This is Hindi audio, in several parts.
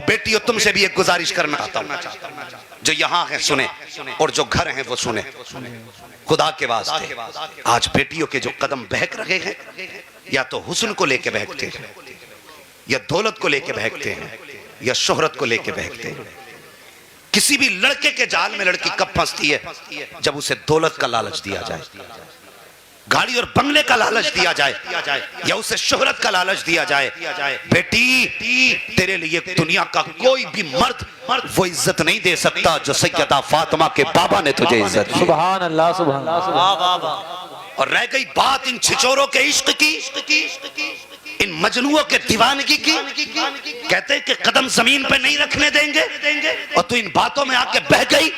और बेटियों तुमसे भी एक गुजारिश करना चाहता हूँ, जो यहाँ है सुने और जो घर हैं वो सुने। खुदा के वास्ते आज बेटियों के जो कदम बहक रहे हैं, या तो हुस्न को लेके बहकते हैं, या दौलत को लेके बहकते हैं, या शोहरत को लेके बहकते हैं। किसी भी लड़के के जाल में लड़की कब फंसती है? जब उसे दौलत का लालच दिया जाए, गाड़ी और बंगले का लालच दिया जाए, या उसे शोहरत का लालच दिया जाए। बेटी तेरे लिए दुनिया का कोई भी मर्द वो इज्जत नहीं दे सकता जो सैयदा फातिमा के बाबा ने तुझे इज्जत दी। सुभान अल्लाह, सुभान अल्लाह। और रह गई बात इन छिचोरों के इश्क की, इन मजनुओं के दीवानगी की, कहते कि कदम जमीन पे नहीं रखने देंगे, और तू इन बातों में आके बह गई।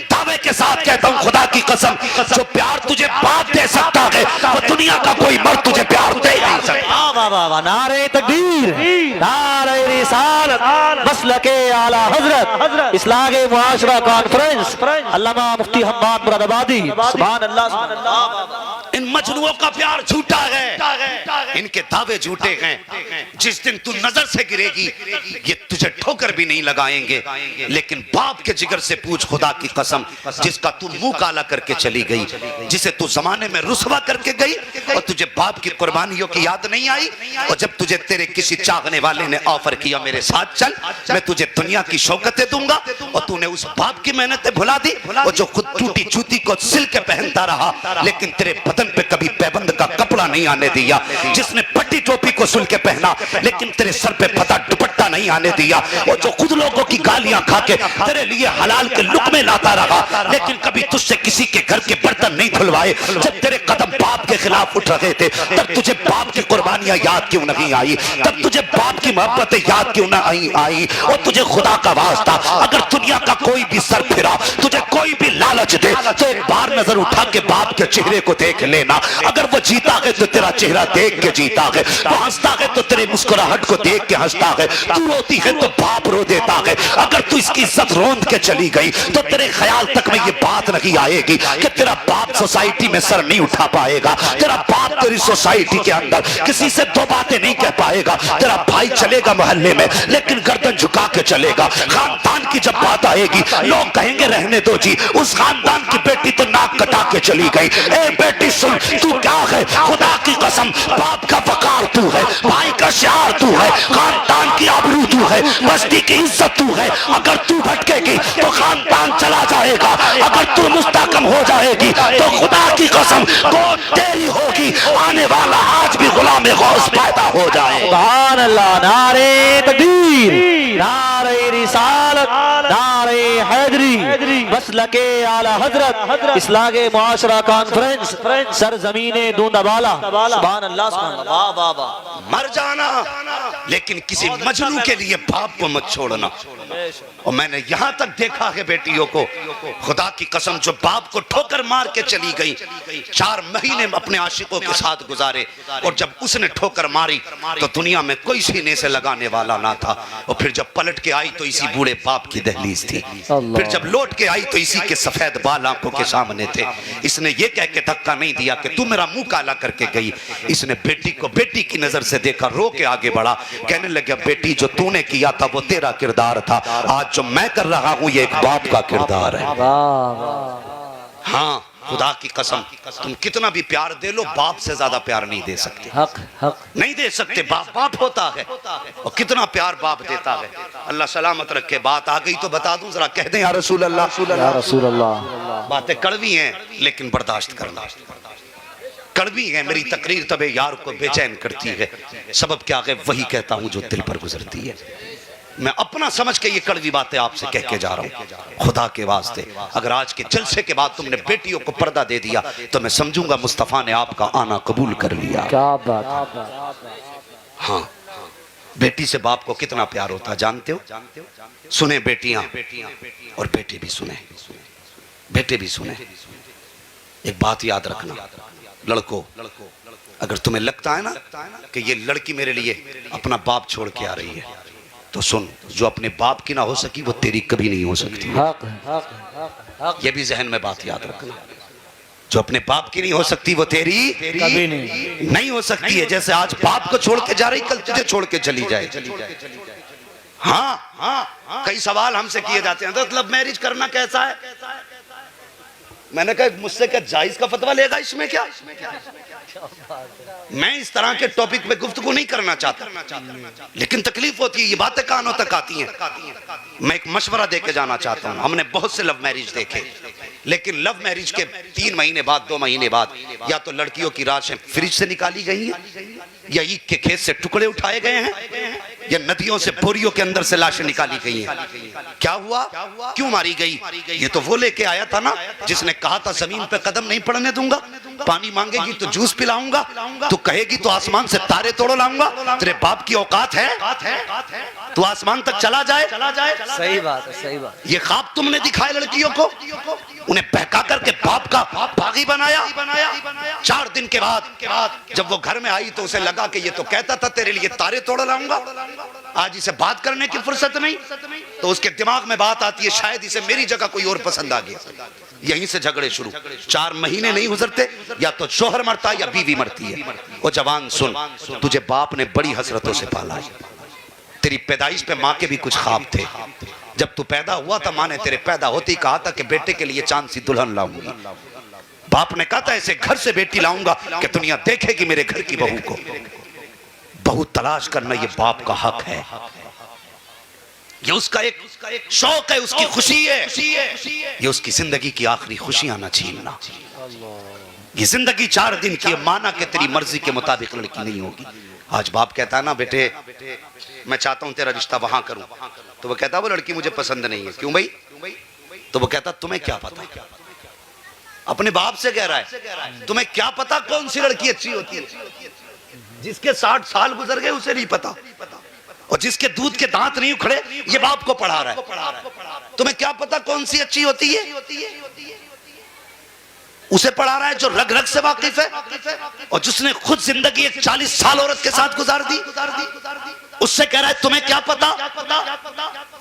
दावे के साथ कहता हूँ खुदा की कसम, जो प्यार तुझे बाप दे सकता है वो दुनिया का कोई मर्द तुझे प्यार दे नहीं सकता। नारे तकबीर, नारे रिसालत, मसलके आला हजरत, इस्लाहे मुआशरा कॉन्फ्रेंस, अल्लामा मुफ्ती हम्माद मुरादाबादी। सुभान अल्लाह, सुभान अल्लाह। इन मजनुओं का प्यार झूठा है, इनके दावे झूठे हैं। जिस दिन तू नजर से गिरेगी ये तुझे ठोकर भी नहीं लगाएंगे, लेकिन बाप के जिगर से पूछ खुदा की कसम, जिसका तू मुंह काला करके चली गई, जिसे तू जमाने में रुसवा करके गई, और तुझे बाप की कुर्बानियों की याद नहीं आई। और जब तुझे तेरे किसी चाहने वाले ने ऑफर किया मेरे साथ चल, मैं तुझे दुनिया की शौकतें दूंगा, और तूने उस बाप की मेहनतें भुला दी, और जो खुद टूटी जूती को सिल के पहनता रहा, लेकिन तेरे बदन पे कभी पैबंद का कपड़ा नहीं आने दिया, जिसने पट्टी टोपी को सुल के पहना लेकिन तेरे सर पे फटा दुपट्टा नहीं आने दिया, और जो खुद लोगों की गालियां खा के तेरे लिए हलाल के लुक़मे लाता रहा, लेकिन कभी तुझसे किसी के घर के बर्तन नहीं धुलवाए। जब तेरे कदम बाप के खिलाफ उठ रहे थे तब तुझे बाप की कुर्बानियां याद क्यों नहीं आई? तब तुझे बाप की मोहब्बतें याद क्यों नहीं आई? और तुझे खुदा का वास्ता, अगर दुनिया का कोई भी सर फिरा, तुझे कोई भी लालच दे, तो एक बार नजर उठा के बाप के चेहरे को देख लेना। अगर वो जीता है तो तेरा चेहरा देख के जीता है, वो हंसता है तो तेरे मुस्कुराहट को देख के हंसता है, तू रोती है तो बाप रो देता है। अगर तू इसकी इज्जत रोंद के चली गई तो तेरे ख्याल तक में ये बात नहीं आएगी कि तेरा बाप सोसाइटी में सर नहीं उठा पाएगा, तेरा बाप तेरी सोसाइटी के अंदर किसी से दो बातें नहीं कह पाएगा, तेरा भाई चलेगा मोहल्ले में लेकिन गर्दन झुका के चलेगा। खानदान की जब बात आएगी लोग कहेंगे रहने दो जी, उस खानदान की बेटी तो नाक कटा के चली गई। ए बेटी सुन, तू क्या है? खुदा की कसम, बाप का वकार तू है, भाई का शार तू है, खानदान की आबरू तू है, बस्ती की इज्जत तू है। अगर तू भटकेगी तो खानदान चला जाएगा, अगर तू मुस्तकम हो जाएगी तो खुदा की कसम गोद तेरी होगी, आने वाला आज भी गुलाम गौस पैदा हो जाए। सुभान अल्लाह, नारे तकबीर, नारे रिसालत, नारे हैदरी, मसलके आला हजरत, इस्लाहे मुआशरा कॉन्फ्रेंस, सरजमीने दूंदाबाला। सुभान अल्लाह, सुभान अल्लाह। वाह वाह। मर जाना लेकिन किसी मजनू के लिए बाप को मत छोड़ना। और मैंने यहां तक देखा है बेटियों को, खुदा की कसम, जो बाप को ठोकर मार के चली गई, 4 महीने अपने आशिकों के साथ गुजारे, और जब उसने ठोकर मारी तो दुनिया में कोई सीने से लगाने वाला ना था। और फिर जब पलट के आई तो इसी बूढ़े बाप की दहलीज थी, फिर जब लौट के आई तो इसी के सफेद बाल आंखों के सामने थे। इसने ये कह के धक्का नहीं दिया कि तू मेरा मुंह काला करके गई, इसने बेटी को बेटी की नजर से देखा, रो के आगे बढ़ा, कहने लगा बेटी जो तूने किया था वो तेरा किरदार था, आज जो मैं कर रहा हूं ये एक बाप का किरदार है। हाँ, खुदा की कसम, तुम कितना भी प्यार दे लो, बाप से ज्यादा प्यार नहीं दे सकते। हक हक नहीं दे सकते, बाप बाप होता है, और कितना प्यार बाप देता है। अल्लाह सलामत रखे। बात आ गई तो बता दूं, जरा कह दें या रसूल अल्लाह। या रसूल अल्लाह। बातें कड़वी हैं लेकिन बर्दाश्त करना। कड़वी है मेरी तकरीर, तबे यार को बेचैन करती है। सबब क्या है? वही कहता हूं जो दिल पर गुजरती है। मैं अपना समझ के ये कड़वी बातें आपसे कह के जा रहा हूं। खुदा के वास्ते, अगर आज के जलसे के बाद तुमने बेटियों को पर्दा दे दिया तो मैं समझूंगा मुस्तफा ने आपका आना कबूल कर लिया। क्या बात। हाँ, बेटी से बाप को कितना प्यार होता है जानते हो? सुने बेटियां और बेटे भी सुने, बेटे भी सुने। एक बात याद रखना, लड़कों, अगर तुम्हें लगता है ना कि ये लड़की मेरे लिए अपना बाप छोड़ के आ रही है, तो सुन, जो अपने बाप की ना हो सकी वो तेरी कभी नहीं हो सकती। ये भी जहन में बात याद रखना, जो अपने बाप की नहीं हो सकती वो तेरी कभी नहीं हो सकती है। जैसे आज बाप को छोड़ के जा रही, कल तुझे छोड़ के चली जाए। हाँ हाँ, कई सवाल हमसे किए जाते हैं, तो लव मैरिज करना कैसा है? मैंने कहा मुझसे क्या जायज का फतवा लेगा इसमें क्या? मैं इस तरह के टॉपिक पे गुफ्तगू नहीं करना चाहता, लेकिन तकलीफ होती है, ये बातें कानों तक आती हैं। मैं एक मशवरा दे के जाना चाहता हूँ। हमने बहुत से लव मैरिज देखे, लेकिन लव मैरिज के 3 महीने बाद, 2 महीने बाद, या तो लड़कियों की लाशें फ्रिज से निकाली गई हैं, या ईख के खेत से टुकड़े उठाए गए हैं, या नदियों से बोरियों के अंदर से लाशें निकाली गई हैं। क्या हुआ? क्यों मारी गई? ये तो वो लेके आया था ना जिसने कहा था जमीन पे कदम नहीं पड़ने दूंगा, पानी मांगेगी तो जूस पिलाऊंगा, तो कहेगी तो आसमान से तारे तोड़ लाऊंगा। तेरे बाप की औकात है तू आसमान तक चला जाए? सही बात है, सही बात। ये ख्वाब तुमने दिखाए लड़कियों को, उन्हें बहका करके बाप का बागी बनाया। 4 दिन के बाद जब वो घर में आई तो उसे लगा कि ये तो कहता था तेरे लिए तारे तोड़ लाऊंगा, आज इसे बात करने की फुर्सत नहीं, तो उसके दिमाग में बात आती है शायद इसे मेरी जगह कोई और पसंद आ गया। यहीं से झगड़े शुरू। 4 महीने नहीं गुजरते या तो शोहर मरता है या बीवी मरती है। वो जवान सुन, तुझे बाप ने बड़ी हसरतों से पाला है, तेरी पैदाइश पे माँ के भी कुछ ख्वाब थे। जब तू पैदा हुआ था माँ ने तेरे पैदा होते ही कहा था कि बेटे के लिए चांद सी दुल्हन लाऊंगी। बाप ने कहा था ऐसे घर से बेटी लाऊंगा कि दुनिया देखेगी मेरे घर की बहू को। बहू तलाश करना ये बाप का हक है, ये उसका एक शौक है, उसकी खुशी है। ये उसकी जिंदगी की आखिरी खुशियां ना छीनना। ये जिंदगी 4 दिन की, माना कि तेरी मर्जी के मुताबिक लड़की नहीं होगी। आज बाप कहता है ना बेटे मैं चाहता हूं तेरा रिश्ता वहां करूं, तो वो कहता वो लड़की मुझे पसंद नहीं है। क्यों भाई? तो वो कहता तुम्हें क्या पता? अपने बाप से कह रहा है तुम्हें क्या पता कौन सी लड़की अच्छी होती है? जिसके 60 साल गुजर गए उसे नहीं पता, और जिसके दूध के दांत नहीं उखड़े ये बाप को पढ़ा रहा है। तुम्हें क्या पता कौन सी अच्छी होती है? उसे पढ़ा रहा है जो रग रग से वाकिफ है, और जिसने खुद जिंदगी एक 40 साल औरत के साथ गुजार दी, उससे कह रहा है तुम्हें क्या पता?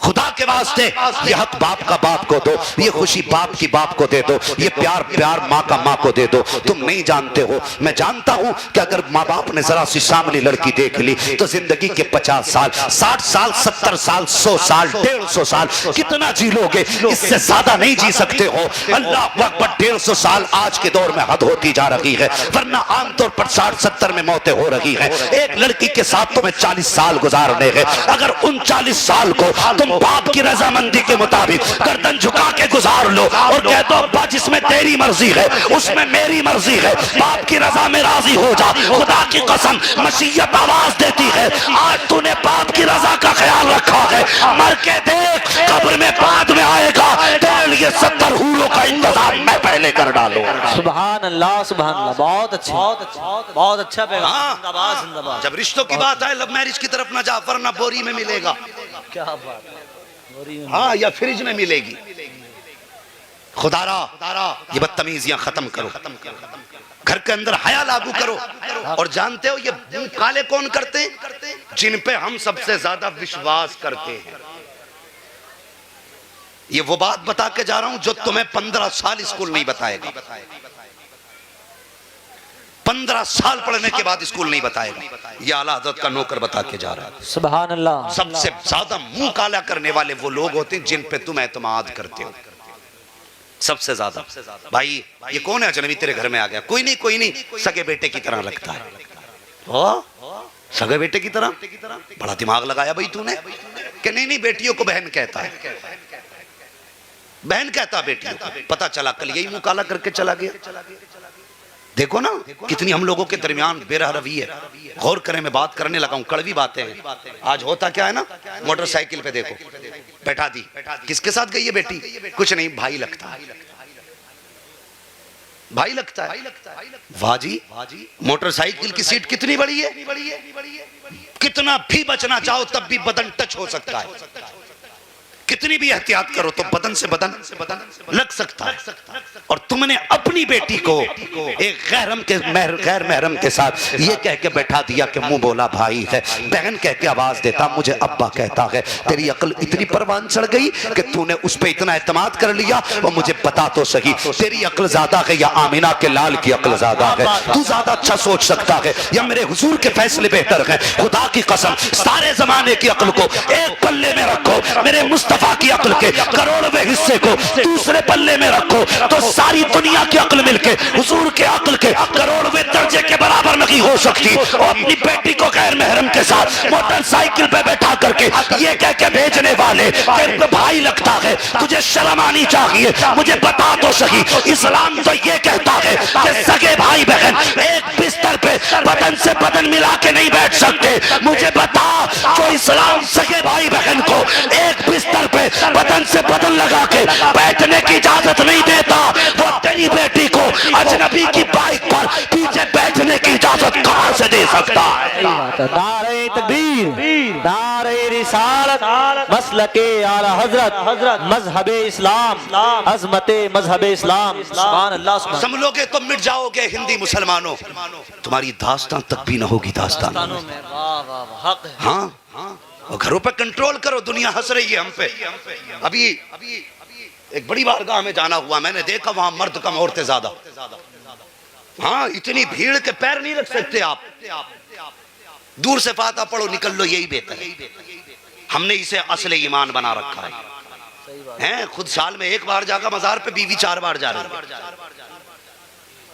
खुदा के वास्ते ये हक बाप का बाप को दो, ये खुशी बाप की बाप को दे दो, ये प्यार माँ का माँ को दे दो। तुम नहीं जानते हो, मैं जानता हूं कि अगर माँ बाप ने जरा सी सामने लड़की देख ली तो जिंदगी के 50 साल, 60 साल, 70 साल, 100 साल, 150 साल कितना जी लोगे? इससे ज्यादा नहीं जी सकते हो। अल्लाह अकबर, 150 साल आज के दौर में हद होती जा रही है, वरना आमतौर पर 60-70 में मौतें हो रही है। एक लड़की के साथ तुम्हें 40 साल गुजारने हैं। अगर उन 40 साल को तुम बाप की रजामंदी के मुताबिक गर्दन झुका के गुजार लो और कह दो अब्बा जिसमें तेरी मर्जी है उसमें मेरी मर्जी है, बाप की रजा में राजी हो जा। खुदा की कसम मसीयत आवाज देती है आज तूने बाप की रजा का ख्याल रखा है, मर के देख कब्र में बाद में आएगा तेरे लिए 70 हूरों का इंतजाम मैं पहले कर डालूंगा। सुभान अल्लाह, सुभान अल्लाह। बहुत अच्छा, बहुत अच्छा पैगाम। जिंदाबाद, जिंदाबाद। जब रिश्तों की बात आए लव मैरिज की तरफ ना जा, वरना बोरी में मिलेगा। क्या बात है? हाँ, या फ्रिज में मिलेगी। खुदारा ये बदतमीजियां खत्म करो, घर के अंदर हया लागू करो। और जानते हो ये मुंह काले कौन करते हैं? जिन पे हम सबसे ज्यादा विश्वास करते हैं। ये वो बात बता के जा रहा हूं जो तुम्हें 15 साल स्कूल नहीं बताएगा, 15 साल पढ़ने के बाद स्कूल नहीं बताएगा। ये आला हज़रत का नौकर बता के जा रहा है। सुभान अल्लाह। सबसे ज्यादा मुंह काला करने वाले वो लोग होते हैं जिन पे तुम एतमाद करते हो। सबसे ज्यादा। भाई ये कौन है अजनबी तेरे घर में आ गया? कोई नहीं, सगे बेटे की तरह लगता है। सगे बेटे की तरह? बड़ा दिमाग लगाया भाई तूने। कि नहीं बेटियों को बहन कहता है, बहन कहता बेटियों को। पता चला कल यही मुंह काला करके चला गया। देखो ना कितनी हम लोगों के दरमियान बेरहरवी है। गौर करें, मैं बात करने लगा हूं, कड़वी बातें हैं। आज होता क्या है ना, मोटरसाइकिल पे देखो बैठा दी, किसके साथ गई है बेटी? कुछ नहीं, भाई लगता है, भाई लगता है। वाह जी, मोटरसाइकिल की सीट कितनी बड़ी है, कितना भी बचना चाहो तब भी बदन टच हो सकता है। कितनी भी एहतियात करो तो बदन से बदन लग सकता है। और तुमने अपनी बेटी को एक गैर महरम के साथ ये कह के बैठा दिया कि मुंह बोला भाई है, बहन कह के आवाज देता मुझे अब्बा कहता है। तेरी अक्ल इतनी परवान चढ़ गई कि तूने उस पे इतना एतमाद कर लिया। और मुझे बता तो सही, तेरी अक्ल ज्यादा है या आमिना के लाल की अक्ल ज्यादा है? तू ज्यादा अच्छा सोच सकता है या मेरे हुजूर के फैसले बेहतर हैं? खुदा की कसम, सारे जमाने की अक्ल को एक पल्ले में रखो, मेरे मुस्तफा की अक्ल के करोड़वें हिस्से को दूसरे पल्ले में रखो, तो सारी दुनिया की अक्ल मिलके हुजूर के अक्ल के करोड़वें दर्जे के बराबर नहीं हो सकती। और अपनी बेटी को गैर महरम के साथ मोटरसाइकिल पे बैठा करके ये कह के भेजने वाले तेरे भाई लगता है, तुझे शर्म आनी चाहिए। मुझे बता तो सही, इस्लाम तो ये कहता है कि सगे भाई बहन एक बिस्तर पे बदन से बदन मिला के नहीं बैठ सकते। मुझे बता, जो इस्लाम सगे भाई बहन को एक बिस्तर पे बदन से बदन लगा के बैठने की इजाजत नहीं देता, वो तेरी बेटी को अजनबी की बाइक पर पीछे बैठने की इजाजत कहां से दे सकता है? नारे तकबीर, नारे रिसालत, मसलके आला हजरत, मजहबे इस्लाम, अजमते मजहबे इस्लाम। सुभान अल्लाह, सुभान। समझोगे तो मिट जाओगे हिंदी मुसलमानों, तुम्हारी दास्तान तक भी ना होगी दास्तान। हाँ, और घरों पे कंट्रोल करो, दुनिया हंस रही है हम पे। अभी एक बड़ी बारगाह में जाना हुआ, मैंने देखा वहां मर्द कम औरतें ज्यादा। हाँ, इतनी भीड़ के पैर नहीं रख सकते आप। दूर से फाता पढ़ो निकल लो, यही बेहतर है। हमने इसे असले ईमान बना रखा है। खुद साल में एक बार जाकर मजार पे, बीवी 4 बार जा रही है,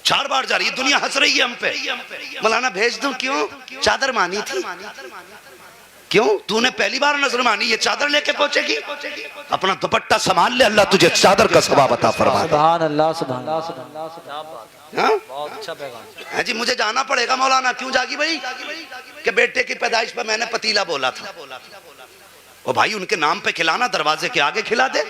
4 बार जा रही है। दुनिया हंस रही है हम पे। मौलाना भेज दूं? क्यों? चादर मानी थी। क्यों? तूने पहली बार नजर मानी, ये चादर लेके पहुंचेगी? अपना दुपट्टा संभाल ले, अल्लाह तुझे चादर का सवाब अता फरमाए। सुभान अल्लाह, सुभान अल्लाह। बहुत अच्छा पैगाम है जी। मुझे जाना पड़ेगा मौलाना। क्यों जागी भाई? कि बेटे की पैदाइश पर मैंने पतीला बोला था। ओ भाई, उनके नाम पे खिलाना, दरवाजे के आगे खिला दे,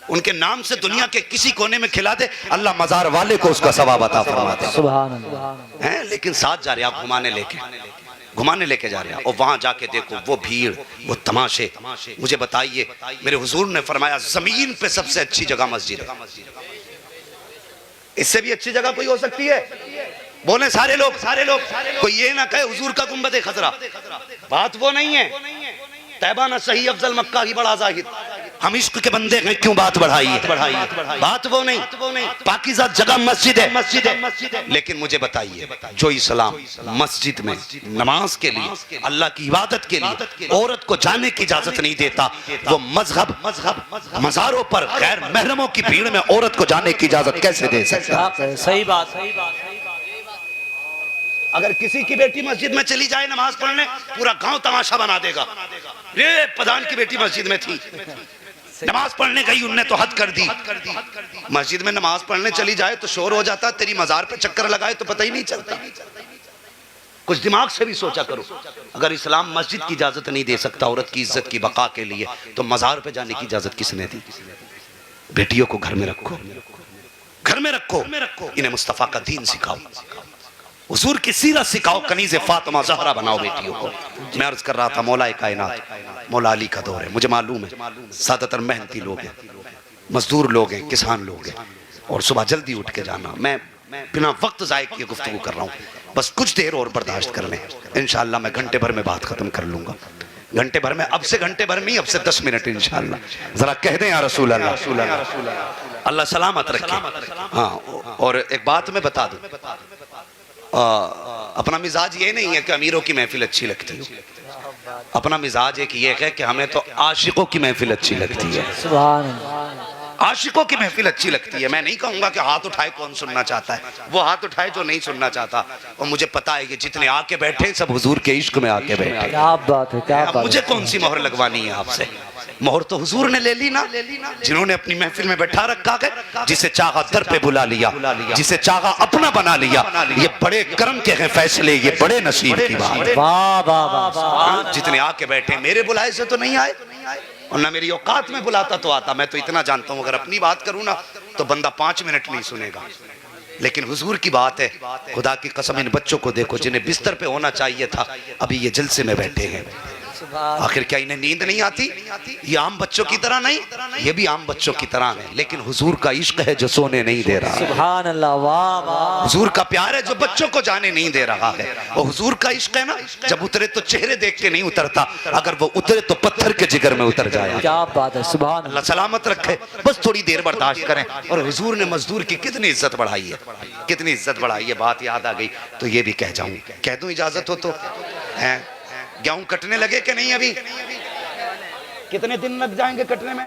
उनके नाम से दुनिया के किसी कोने में खिला दे, अल्लाह मजार वाले को उसका सवाब अता फरमाते। सुभान अल्लाह। हैं, लेकिन साथ जा रहे आप घुमाने लेके जा रहे हैं, और वहां जाके देखो वो भीड़, वो तमाशे। मुझे बताइए, मेरे हुजूर ने फरमाया जमीन पे सबसे अच्छी जगह मस्जिद है। इससे भी अच्छी जगह कोई हो सकती है? बोले सारे लोग। कोई ये ना कहे हुजूर का गुंबद खजरा। बात वो नहीं है। तैबा ना सही अफजल मक्का ही बड़ा जाहिद। हम इश्क के बंदे हैं, क्यों बात बढ़ाई? बात वो नहीं। पाकीज़ा जगह मस्जिद है। लेकिन मुझे बताइए, जो इस्लाम मस्जिद में नमाज के लिए, अल्लाह की इबादत के लिए औरत को जाने की इजाजत नहीं देता, वो मजहब मज़ारों पर गैर महरमों की भीड़ में औरत को जाने की इजाजत कैसे दे सकता? सही बात। अगर किसी की बेटी मस्जिद में चली जाए नमाज पढ़ने, पूरा गांव तमाशा बना देगा। रे प्रधान की बेटी मस्जिद में थी, नमाज पढ़ने गई, उनने तो हद कर दी। मस्जिद में नमाज पढ़ने चली जाए तो शोर हो जाता, तेरी मजार पे चक्कर लगाए तो पता ही नहीं चलता। कुछ दिमाग से भी सोचा करो। अगर इस्लाम मस्जिद की इजाजत नहीं दे सकता औरत की इज्जत की बका के लिए, तो मजार पे जाने की इजाजत किसने दी? बेटियों को घर में रखो, इन्हें मुस्तफा का दीन सिखाओ, हुजूर की सीरत सिखाओ, कनीज़े फातिमा ज़हरा बनाओ बेटियों को। मैं अर्ज कर रहा था, मौलाए कायनात मौला अली का दौर है। मुझे मालूम है ज़्यादातर मेहनती लोग हैं, मजदूर लोग हैं, किसान लोग हैं, और सुबह जल्दी उठ के जाना। मैं बिना वक्त ज़ाय किए गुफ्तगू कर रहा हूँ, बस कुछ देर और बर्दाश्त कर लें। इंशाअल्लाह मैं घंटे भर में बात खत्म कर लूँगा। घंटे भर में, अब से घंटे भर में, अब से 10 मिनट इंशाअल्लाह। ज़रा कह दें या रसूल अल्लाह, अल्लाह सलामत रखे। हाँ, और एक बात मैं बता दूँ, अपना मिजाज ये नहीं है कि अमीरों की महफिल अच्छी लगती है। अपना मिजाज एक ये है कि हमें तो आशिकों की महफिल अच्छी लगती है। आशिकों की महफिल अच्छी लगती है। मैं नहीं कहूंगा कि हाथ उठाए कौन सुनना चाहता है, वो हाथ उठाए जो नहीं सुनना चाहता। और मुझे पता है कि जितने आके बैठे सब हुजूर के इश्क में आके बैठे। क्या बात है, क्या बात। मुझे कौन सी मोहर लगवानी है आपसे? मोहर तो हुजूर ने ले ली ना, जिन्होंने अपनी महफिल में बैठा रखा है, जिसे चाहा दर पे बुला लिया, जिसे चाहा अपना बना लिया। ये बड़े कर्म के हैं फैसले, ये बड़े नसीब की बात है। वाह वाह वाह। जितने आके बैठे, मेरे बुलाए से तो नहीं आए, और ना मेरी औकात में बुलाता तो आता। मैं तो इतना जानता हूँ, अगर अपनी बात करूँ ना तो बंदा 5 मिनट नहीं सुनेगा। लेकिन हुजूर की बात है, खुदा की कसम, इन बच्चों को देखो जिन्हें बिस्तर पे होना चाहिए था, अभी ये जलसे में बैठे हैं। आखिर क्या इन्हें नींद नहीं आती? ये आम बच्चों की तरह नहीं, ये भी आम बच्चों की तरह है, लेकिन हुजूर का इश्क है जो सोने नहीं दे रहा। सुभान अल्लाह, वाह वाह। हुजूर का प्यार है जो बच्चों को जाने नहीं दे रहा है। और हुजूर का इश्क है ना, जब उतरे तो चेहरे देख के नहीं उतरता, अगर वो उतरे तो पत्थर के जिगर में उतर जाए। क्या बात है, सुभान अल्लाह सलामत रखे, बस थोड़ी देर बर्दाश्त करें। और हुजूर ने मजदूर की कितनी इज्जत बढ़ाई है, कितनी इज्जत बढ़ाई है। बात याद आ गई तो ये भी कह जाऊं, कह दूं इजाजत हो तो। हैं गेहूं कटने लगे कि नहीं? अभी कितने दिन लग जाएंगे कटने में?